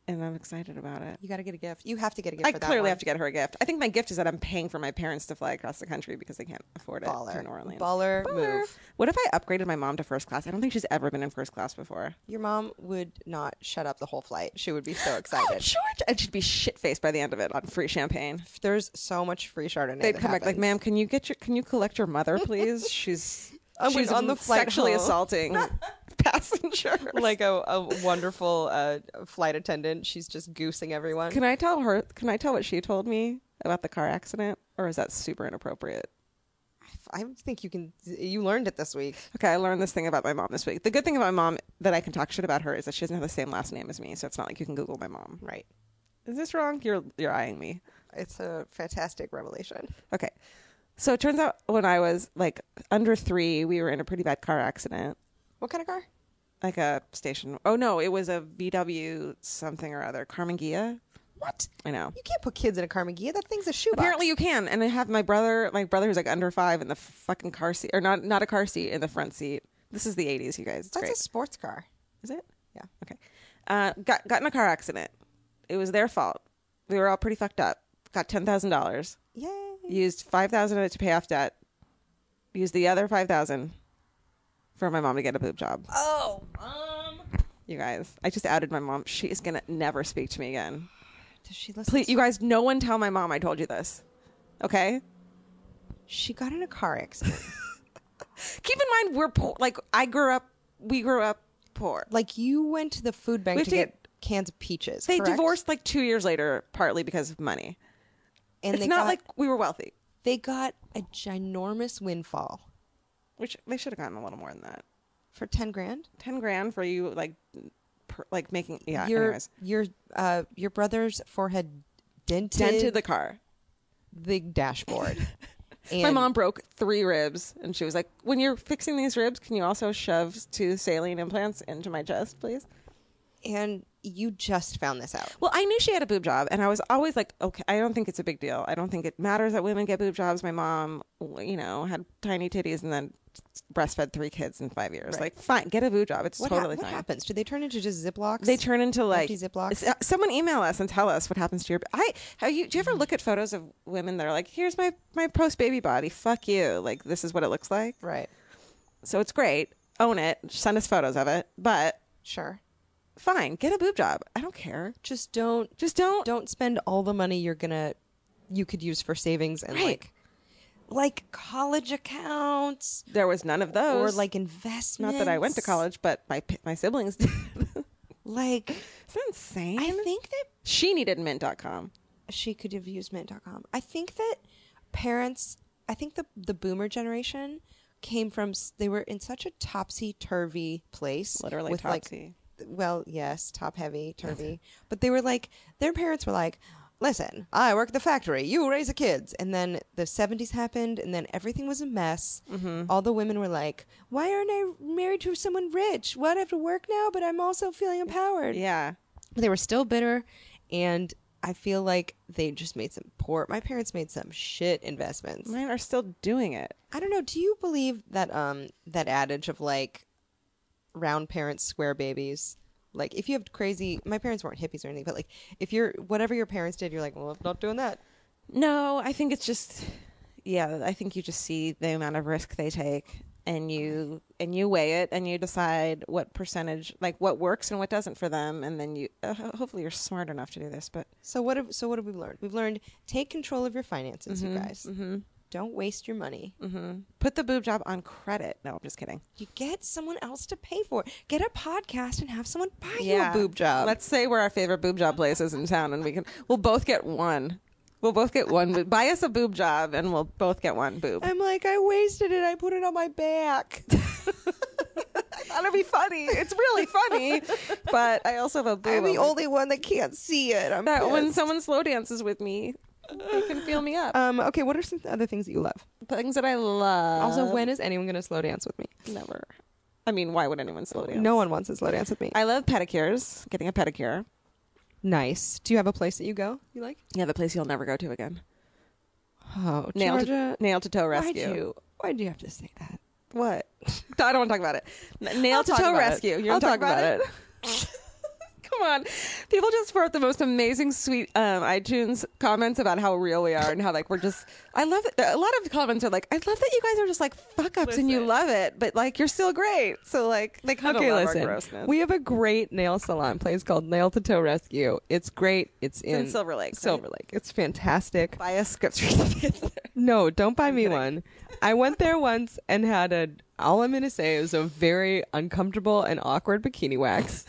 and I'm excited about it. You got to get a gift. You have to get a gift. I for that clearly one. have to get her a gift. I think my gift is that I'm paying for my parents to fly across the country because they can't afford it Baller. to New Orleans. Baller move. What if I upgraded my mom to first class? I don't think she's ever been in first class before. Your mom would not shut up the whole flight. She would be so excited. George, and she'd be shit faced by the end of it on free champagne. There's so much free Chardonnay. They'd that come back like, happens. "Ma'am, can you collect your mother, please? She's She's on the flight sexually home." assaulting passengers." like a wonderful flight attendant. She's just goosing everyone. Can I tell her? Can I tell what she told me about the car accident, or is that super inappropriate? I think you can. You learned it this week. Okay, I learned this thing about my mom this week. The good thing about my mom that I can talk shit about her is that she doesn't have the same last name as me, so it's not like you can Google my mom. Right. Is this wrong? You're eyeing me. It's a fantastic revelation. Okay. So it turns out when I was like under 3, we were in a pretty bad car accident. What kind of car? Like a station. Oh no, it was a VW something or other. Carmen Ghia. What? I know. You can't put kids in a car Ghia. That thing's a shoebox. Apparently you can. And I have my brother who's like under 5 in the fucking car seat, or not a car seat, in the front seat. This is the 80s, you guys. It's That's great. a sports car. Is it? Yeah. Okay. Got in a car accident. It was their fault. We were all pretty fucked up. Got $10,000. Yay. Used $5,000 of it to pay off debt. Used the other $5,000 for my mom to get a boob job. Oh, Mom. You guys, I just outed my mom. She is gonna never speak to me again. Does she listen? Please, you guys, no one tell my mom I told you this. Okay? She got in a car accident. Keep in mind, we're poor. Like, we grew up poor. Like, you went to the food bank We to have to get cans of peaches. They correct? divorced like 2 years later, partly because of money. And It's they not got, like we were wealthy, they got a ginormous windfall which they should have gotten a little more than that. for 10 grand. 10 grand for you, like making, yeah, Your anyways. your brother's forehead Dented the car. the dashboard. And My mom broke 3 ribs, and she was like, when you're fixing these ribs, can you also shove 2 saline implants into my chest, please? And you just found this out. Well, I knew she had a boob job, and I was always like, okay, I don't think it's a big deal. I don't think it matters that women get boob jobs. My mom, had tiny titties and then breastfed 3 kids in 5 years. Right. Like, fine, get a boob job. It's totally what fine. happens? Do they turn into just Ziplocs? They turn into like Empty Ziplocs? Someone email us and tell us what happens to your. Do you ever look at photos of women that are like, here's my post baby body. Fuck you. Like, this is what it looks like. Right. So it's great. Own it. Send us photos of it. But Sure. fine, get a boob job. I don't care. Just don't don't spend all the money you could use for savings and Right. like college accounts There was none of those. or like investments. not that I went to college, but my siblings did. Like, Is that insane? I think that she needed mint.com. she could have used mint.com. I think that the boomer generation came from, they were in such a topsy-turvy place. Literally with topsy. Well, yes, top-heavy, turvy. But they were like, their parents were like, listen, I work at the factory, you raise the kids. And then the 70s happened, and then everything was a mess. Mm-hmm. All the women were like, why aren't I married to someone rich? What, I have to work now, but I'm also feeling empowered. Yeah. But they were still bitter, and I feel like they just made my parents made some shit investments. Mine are still doing it. I don't know, do you believe that that adage of like round parents, square babies? Like, if you have my parents weren't hippies or anything, but like, if whatever your parents did, you're like, well, I'm not doing that. No, I think it's just, I think you just see the amount of risk they take, and you weigh it, and you decide what percentage, like what works and what doesn't for them, and then you hopefully you're smart enough to do this. But So what have we learned? We've learned, take control of your finances, you guys. Mm-hmm. Don't waste your money. put the boob job on credit. No, I'm just kidding. You get someone else to pay for it. Get a podcast and have someone buy you a boob job. Let's say where our favorite boob job place is in town, and we'll both get one. We'll both get one. Buy us a boob job, and we'll both get one boob. I'm like, I wasted it. I put it on my back. That'll be funny. It's really funny, but I also have a boob. I'm the on my- only one that can't see it. I'm that when pissed. someone slow dances with me, they can feel me up. Okay, what are some other things that you love? Things that I love. Also, when is anyone going to slow dance with me? Never. I mean, why would anyone slow dance? No one wants to slow dance with me. I love pedicures. Getting a pedicure. Nice. Do you have a place that you go? You like? Yeah, the place you'll never go to again. Oh, Nail Georgia. to toe rescue. Why'd you have to say that? What? I don't want to talk about it. Nail I'll to talk toe about rescue. it. You want to talk about it? Come on. People just wrote the most amazing, sweet iTunes comments about how real we are and how, like, we're just. I love it. A lot of comments are like, I love that you guys are just like fuck ups and you love it, but like you're still great. So like they kind of love our grossness. We have a great nail salon place called Nail to Toe Rescue. It's great. It's in Silver Lake. Silver Lake. It's fantastic. Buy us script certificates there. No, don't buy me one. I went there once and had all I'm going to say is a very uncomfortable and awkward bikini wax.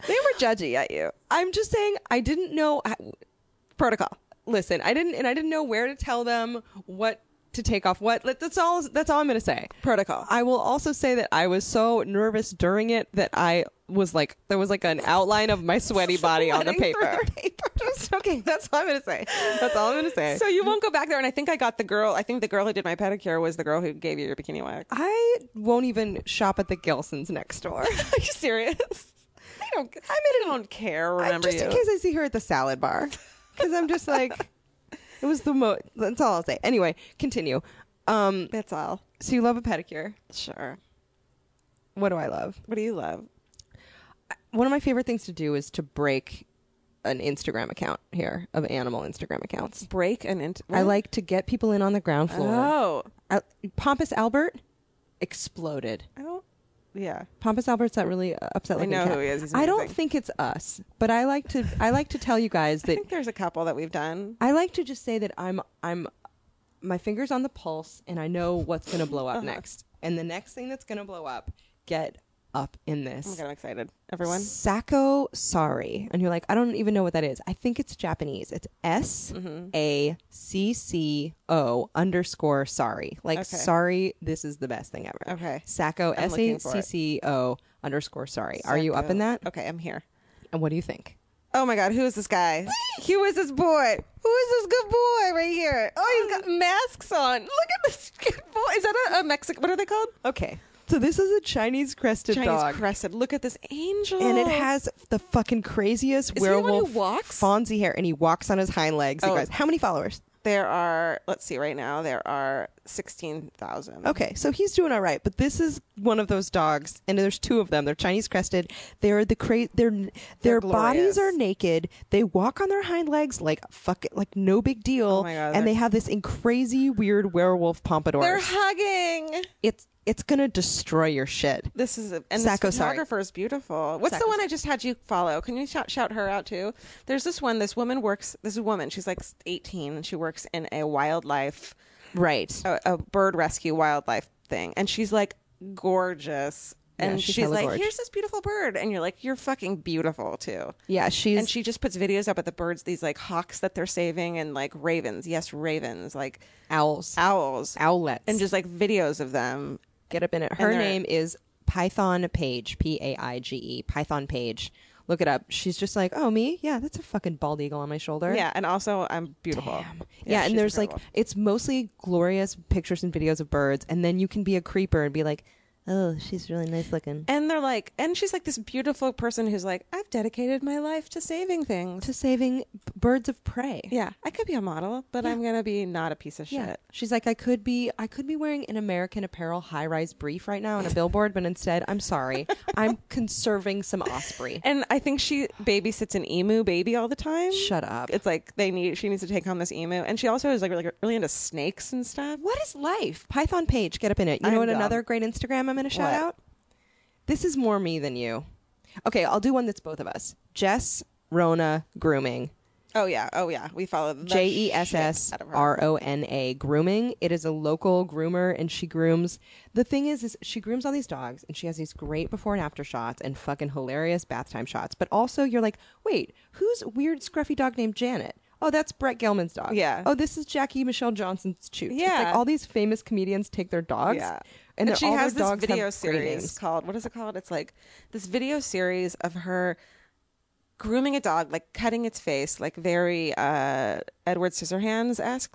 They were judgy at you. I'm just saying, I didn't know Protocol. Listen, I didn't know where to tell them what to take off what. That's all I'm going to say. Protocol. I will also say that I was so nervous during it that I was like, there was like an outline of my sweaty body on the paper. Okay, that's all I'm going to say. That's all I'm going to say. So you won't go back there, and I think I got the girl. I think the girl who did my pedicure was the girl who gave you your bikini wax. I won't even shop at the Gilsons next door. Are you serious? I don't care. Remember just you. in case I see her at the salad bar, because I'm just like, it was the most. That's all I'll say. Anyway, continue. That's all. So you love a pedicure. Sure. What do I love? What do you love? One of my favorite things to do is to break an Instagram account here of animal Instagram accounts. Break I like to get people in on the ground floor. Oh, Pompous Albert exploded. I don't. Yeah, Pompous Albert's that really upset looking know cat. who he is. He's I don't amazing. think it's us, but I like to tell you guys I that think there's a couple that we've done. I like to just say that I'm my fingers on the pulse and I know what's going to blow up next. And the next thing that's going to blow up, get up in this. Oh my God, I'm excited. Everyone. Sako Sari. And you're like, I don't even know what that is. I think it's Japanese. It's SACCO_Sari. Like, Okay. sorry, this is the best thing ever. Okay. Sako, I'm looking for it. SACCO_Sari. Are you up in that? Okay, I'm here. And what do you think? Oh my God, who is this guy? Who is this boy? Who is this good boy right here? Oh, he's got masks on. Look at this good boy. Is that a Mexican? What are they called? Okay. So this is a Chinese crested Chinese dog. crested. Look at this angel. And it has the fucking craziest Is he the one who werewolf walks? Fonzie hair, and he walks on his hind legs. You Oh. guys, how many followers? There are, let's see, right now, there are 16,000. Okay, so he's doing all right, but this is one of those dogs, and there's two of them. They're Chinese crested. They're their bodies glorious. are naked. They walk on their hind legs like no big deal. Oh my God, and they they're- have this crazy weird werewolf pompadour. They're hugging. It's gonna destroy your shit. This is, and Sako, this sorry. photographer is beautiful. What's Sako, the one I just had you follow? Can you shout her out too? There's this woman works, this is a woman, she's like 18, and she works in a wildlife, Right. a bird rescue wildlife thing. And she's like gorgeous. Yeah, And she's she's hella like, gorge. here's this beautiful bird. And you're like, you're fucking beautiful too. Yeah, And she just puts videos up of the birds, these like hawks that they're saving, and like ravens. Yes, ravens, like owls, owlets, and and just like videos of them. get up in it. Her they're- name is Python Page, Paige, Python Page. Look it up. She's just like, oh, me? Yeah, that's a fucking bald eagle on my shoulder. Yeah, and also I'm beautiful. Damn. Yeah, and she's there's incredible. like, it's mostly glorious pictures and videos of birds, and then you can be a creeper and be like, oh, she's really nice looking. And they're like, and she's like this beautiful person who's like, I've dedicated my life to saving things. To saving birds of prey. Yeah, I could be a model, but I'm gonna be not a piece of Yeah. shit. She's like, I could be wearing an American Apparel high-rise brief right now on a billboard, but instead, I'm sorry, I'm conserving some osprey. And I think she babysits an emu baby all the time. Shut up. It's like she needs to take home this emu, and she also is like really into snakes and stuff. What is life? Python Page, get up in it. You know I'm what? dumb. Another great Instagram I'm going to shout What? out. This is more me than you. Okay, I'll do one that's both of us. Jess Rona Grooming. Oh yeah. We follow the JESS shit out of her. RONA Grooming. It is a local groomer, and she grooms. The thing is she grooms all these dogs, and she has these great before and after shots and fucking hilarious bath time shots. But also, you're like, wait, who's weird scruffy dog named Janet? Oh, that's Brett Gelman's dog. Yeah. Oh, this is Jackie Michelle Johnson's chooch. It's Yeah. like all these famous comedians take their dogs. Yeah. And, she all has their this dogs video have great series names. called, what is it called? It's like this video series of her grooming a dog, like cutting its face, like very Edward Scissorhands-esque,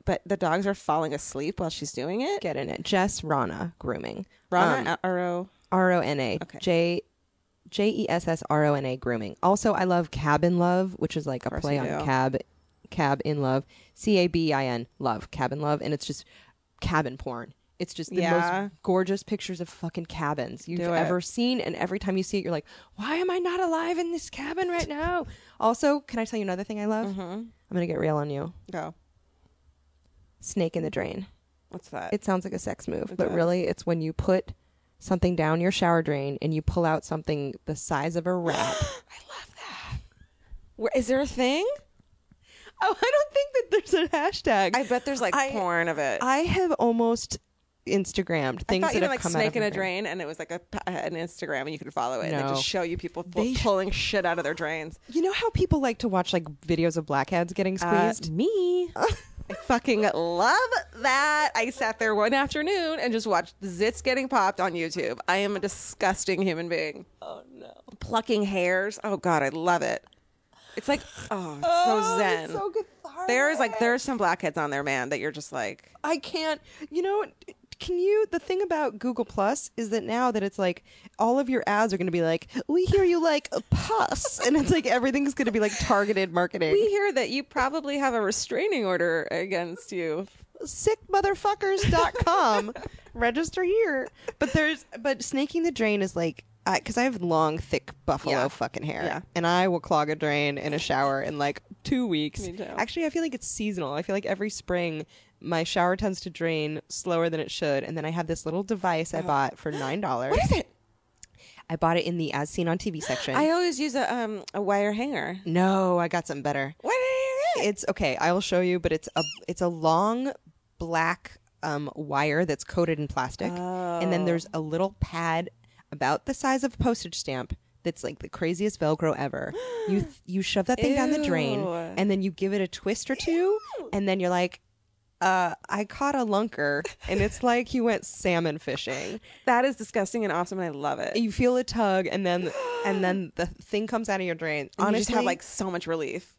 but the dogs are falling asleep while she's doing it. Get in it. Jess Rana Grooming. Rana, R-O. RONA. Okay. JESSRONA Grooming. Also, I love Cabin Love, which is like a course play you on do. cab in love. CABIN love. Cabin Love. And it's just cabin porn. It's just the Yeah. most gorgeous pictures of fucking cabins you've Do it. ever seen. And every time you see it, you're like, why am I not alive in this cabin right now? Also, can I tell you another thing I love? I'm going to get real on you. Go. Snake in the drain. What's that? It sounds like a sex move, It but does. really it's when you put something down your shower drain and you pull out something the size of a rat. I love that. Is there a thing? Oh, I don't think that there's a hashtag. I bet there's like porn of it. I have almost Instagrammed I things thought you that know, have like come snake out of in my a drain, and it was like an Instagram, and you could follow it, and No. they just show you people They sh- pulling shit out of their drains. You know how people like to watch like videos of blackheads getting squeezed? Me. I fucking love that. I sat there one afternoon and just watched zits getting popped on YouTube. I am a disgusting human being. Oh no. Plucking hairs. Oh god, I love it. It's like it's so zen. It's so cathartic. There's some blackheads on there, man, that you're just like, I can't. You know, the thing about Google Plus is that now that it's like all of your ads are going to be like, we hear you like a puss. And it's like everything's going to be like targeted marketing. We hear that you probably have a restraining order against you. Sickmotherfuckers.com. Register here. But snaking the drain is like, because I have long, thick buffalo fucking hair. Yeah. And I will clog a drain in a shower in like 2 weeks. Me too. Actually, I feel like it's seasonal. I feel like every spring my shower tends to drain slower than it should. And then I have this little device I bought for $9. What is it? I bought it in the As Seen on TV section. I always use a wire hanger. No, I got something better. What did you get? It's okay. I will show you, but it's a long black wire that's coated in plastic, and then there's a little pad about the size of a postage stamp that's like the craziest Velcro ever. You shove that thing down the drain, and then you give it a twist or two, and then you're like, I caught a lunker, and it's like you went salmon fishing. That is disgusting and awesome, and I love it. You feel a tug, and then the thing comes out of your drain. And Honestly, you just have like so much relief.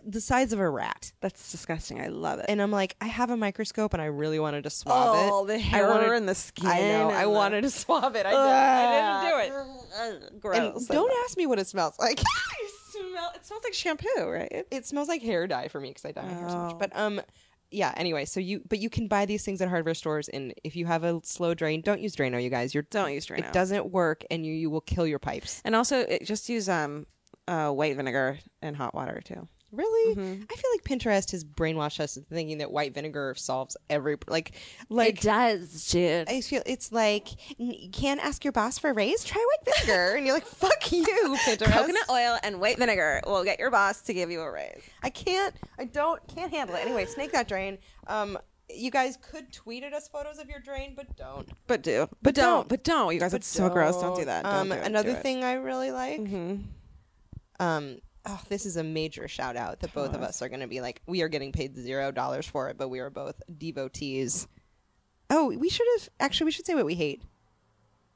the size of a rat. That's disgusting. I love it. And I'm like, I have a microscope, and I really wanted to swab it. Oh, the hair and the skin. I know. I wanted to swab it. I didn't do it. Gross. And don't ask me what it smells like. It smells like shampoo, right? It smells like hair dye for me because I dye my hair so much. But yeah. Anyway, you can buy these things at hardware stores, and if you have a slow drain, don't use Drano, you guys. Don't use Drano. It doesn't work, and you will kill your pipes. And also, just use white vinegar and hot water too. Really? I feel like Pinterest has brainwashed us into thinking that white vinegar solves every like. It does, dude. I feel it's like you can't ask your boss for a raise. Try white vinegar, and you're like, "Fuck you, Pinterest." Coconut oil and white vinegar will get your boss to give you a raise. I can't handle it. Anyway, snake that drain. You guys could tweet at us photos of your drain, but don't. But don't. You guys, it's so gross. Don't do that. Don't do it. Another Do it. thing I really like. Oh, this is a major shout out that both of us are going to be like, we are getting paid $0 for it, but we are both devotees. Oh, we should say what we hate.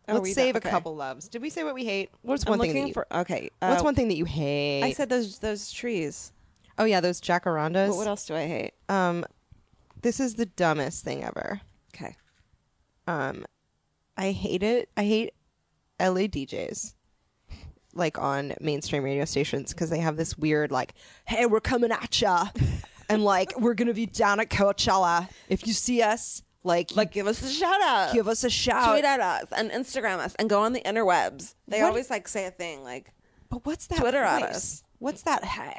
Let's save a couple loves. Did we say what we hate? What's one thing that you, okay. what's one thing that you hate? I said those trees. Oh yeah, those jacarandas. What else do I hate? This is the dumbest thing ever. Okay. I hate it. I hate LA DJs. Like on mainstream radio stations, because they have this weird like, hey, we're coming at ya, and like we're gonna be down at Coachella. If you see us, like Give us a shout out. give us a shout. Tweet at us and Instagram us and go on the interwebs. They always like say a thing like, But what's that? Twitter at voice? us. What's that? Hey,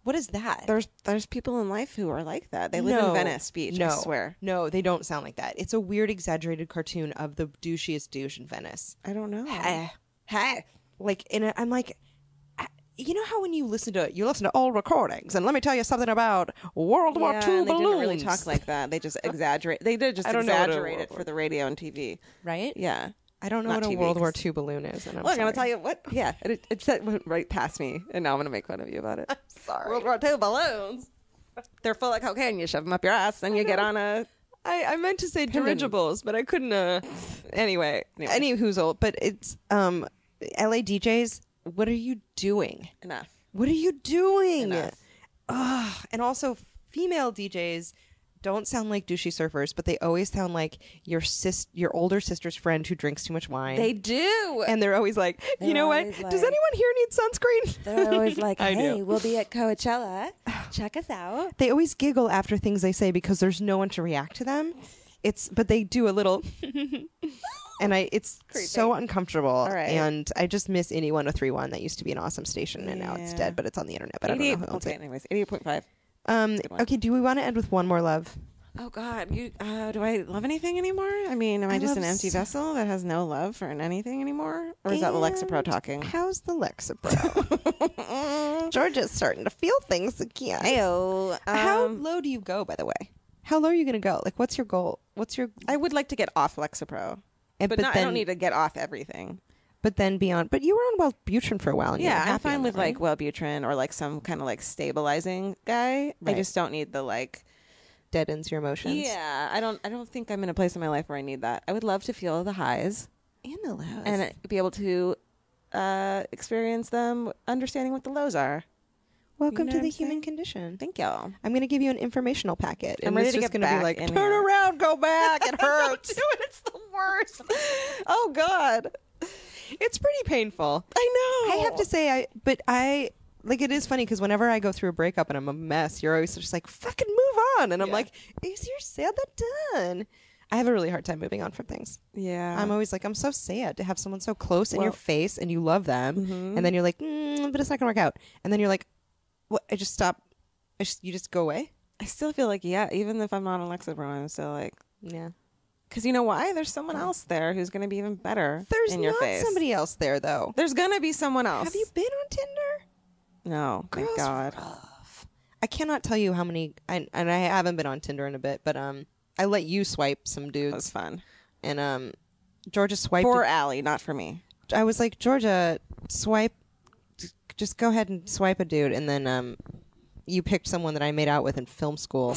what is that? there's people in life who are like that. They live in Venice Beach. No, I swear. No, they don't sound like that. It's a weird, exaggerated cartoon of the douchiest douche in Venice. I don't know. Hey. Like I'm like, you know how when you listen to old recordings, and let me tell you something about World War II and balloons. they didn't really talk like that. They just exaggerate. They did just I don't know what a exaggerate World it for the radio and TV. Right? Yeah. I don't know Not what a TV, World War 'cause- II balloon is. And I'm Look, I'm sorry. gonna tell you what. Yeah, it said went right past me, and now I'm gonna make fun of you about it. I'm sorry. World War II balloons. They're full of cocaine. You shove them up your ass, and you get on a. I meant to say dirigibles, but I couldn't. Anyway, any who's old, but it's LA DJs. What are you doing? Enough. What are you doing? Enough. Ugh. And also, female DJs don't sound like douchey surfers, but they always sound like your older sister's friend who drinks too much wine. They do. And they're always like, you know what? always like- Does anyone here need sunscreen? They're always like, I hey, do. we'll be at Coachella. Check us out. They always giggle after things they say because there's no one to react to them. But they do a little, and it's Creepy. so uncomfortable. All right. And I just miss 81.3.1. That used to be an awesome station, and now it's Yeah. dead. But it's on the internet. But I don't know who owns Okay, it. anyways, 88.5. Okay. Do we want to end with one more love? Oh God, do I love anything anymore? I mean, am I just love an empty so- vessel that has no love for anything anymore, or is that Lexapro And talking? How's the Lexapro? Georgia's starting to feel things again. Ayo. How low do you go, by the way? How low are you going to go? Like, what's your goal? I would like to get off Lexapro, but I don't need to get off everything. But then beyond. But you were on Wellbutrin for a while. And you were Yeah, I'm happy fine on with that, right? like Wellbutrin or like some kind of like stabilizing guy. I Right. just don't need the like. Deadens your emotions. Yeah, I don't think I'm in a place in my life where I need that. I would love to feel the highs And the lows. and be able to experience them, understanding what the lows are. Welcome know to what the I'm human saying? condition. Thank y'all. I'm going to give you an informational packet. I'm and ready it's to just get gonna back be like, in turn here. around, go back. It hurts. Don't do it. It's the worst. Oh God. It's pretty painful. I know. I have to say, like, it is funny because whenever I go through a breakup and I'm a mess, you're always just like, fucking move on. And I'm Yeah. like, is your sad that done? I have a really hard time moving on from things. Yeah. I'm always like, I'm so sad to have someone so close in Well- your face and you love them. And then you're like, but it's not going to work out. And then you're like, what? I just stop. You just go away? I still feel like, yeah, even if I'm not on Lexapro, I'm still like, Yeah. because you know why? There's someone else there who's going to be even better There's in your not face. somebody else there, though. There's going to be someone else. Have you been on Tinder? No, thank Girls God. rough. I cannot tell you how many, and I haven't been on Tinder in a bit, but I let you swipe some That dudes. was fun. And Georgia swiped. For Alie, not for me. I was like, Georgia, swipe. Just go ahead and swipe a dude, and then you picked someone that I made out with in film school.